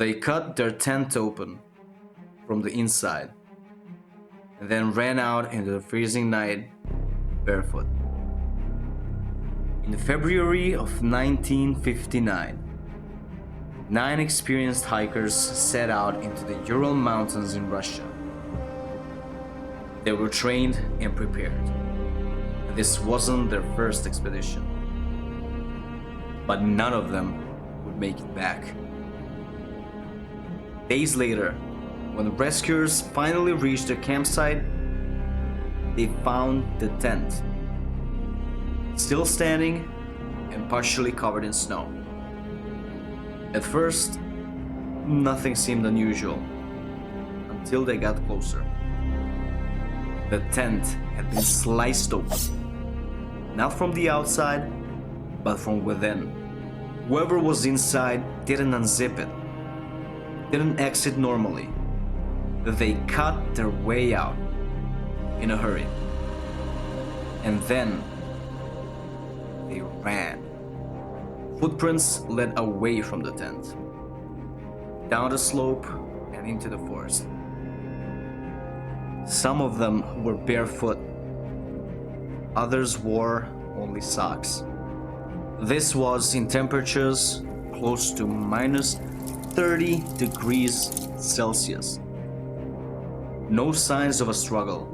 They cut their tent open from the inside and then ran out into the freezing night barefoot. In February of 1959, 9 experienced hikers set out into the Ural Mountains in Russia. They were trained and prepared. This wasn't their first expedition, but none of them would make it back. Days later, when rescuers finally reached their campsite, they found the tent, still standing and partially covered in snow. At first, nothing seemed unusual until they got closer. The tent had been sliced open, not from the outside, but from within. Whoever was inside didn't unzip it, didn't exit normally. They cut their way out in a hurry. And then they ran. Footprints led away from the tent, down the slope and into the forest. Some of them were barefoot, others wore only socks. This was in temperatures close to minus 30 degrees Celsius. No signs of a struggle,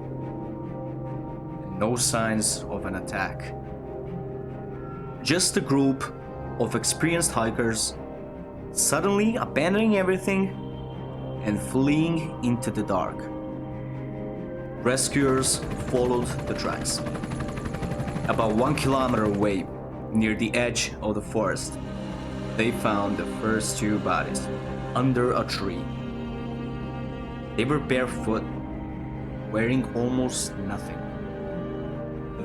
and no signs of an attack. Just a group of experienced hikers suddenly abandoning everything and fleeing into the dark. Rescuers followed the tracks. About 1 kilometer away, near the edge of the forest, they found the first 2 bodies under a tree. They were barefoot, wearing almost nothing.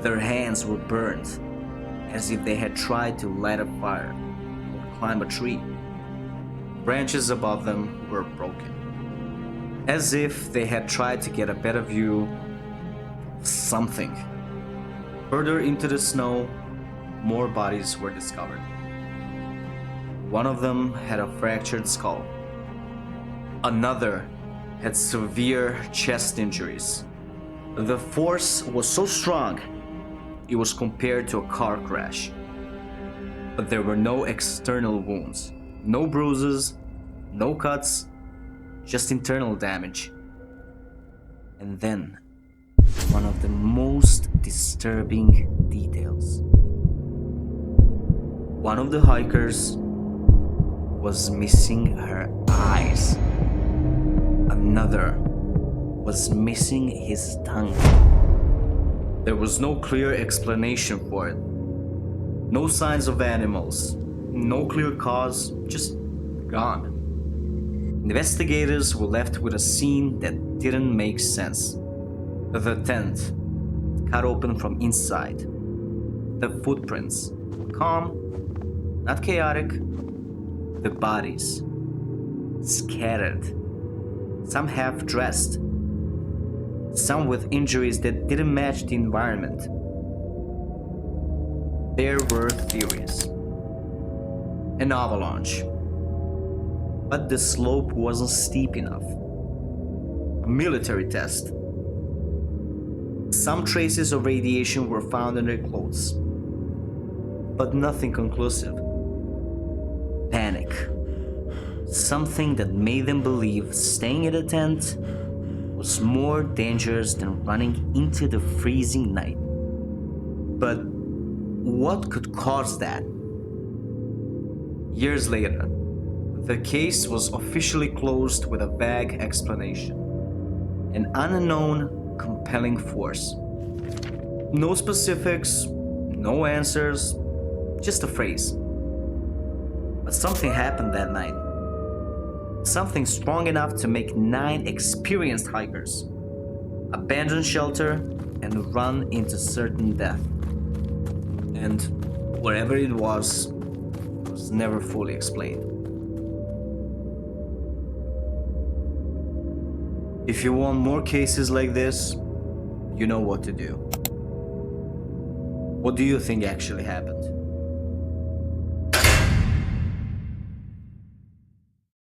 Their hands were burned, as if they had tried to light a fire or climb a tree. Branches above them were broken, as if they had tried to get a better view of something. Further into the snow, more bodies were discovered. One of them had a fractured skull. Another had severe chest injuries. The force was so strong, it was compared to a car crash. But there were no external wounds, no bruises, no cuts, just internal damage. And then, one of the most disturbing details. One of the hikers was missing her eyes. Another was missing his tongue. There was no clear explanation for it. No signs of animals, no clear cause, just gone. Investigators were left with a scene that didn't make sense. The tent, cut open from inside. The footprints, calm, not chaotic. The bodies, scattered. Some half-dressed. Some with injuries that didn't match the environment. There were theories. An avalanche. But the slope wasn't steep enough. A military test. Some traces of radiation were found in their clothes. But nothing conclusive. Panic. Something that made them believe staying in a tent was more dangerous than running into the freezing night. But what could cause that? Years later, the case was officially closed with a vague explanation. An unknown, compelling force. No specifics, no answers, just a phrase. But something happened that night. Something strong enough to make 9 experienced hikers abandon shelter and run into certain death. And wherever it was never fully explained. If you want more cases like this, you know what to do. What do you think actually happened?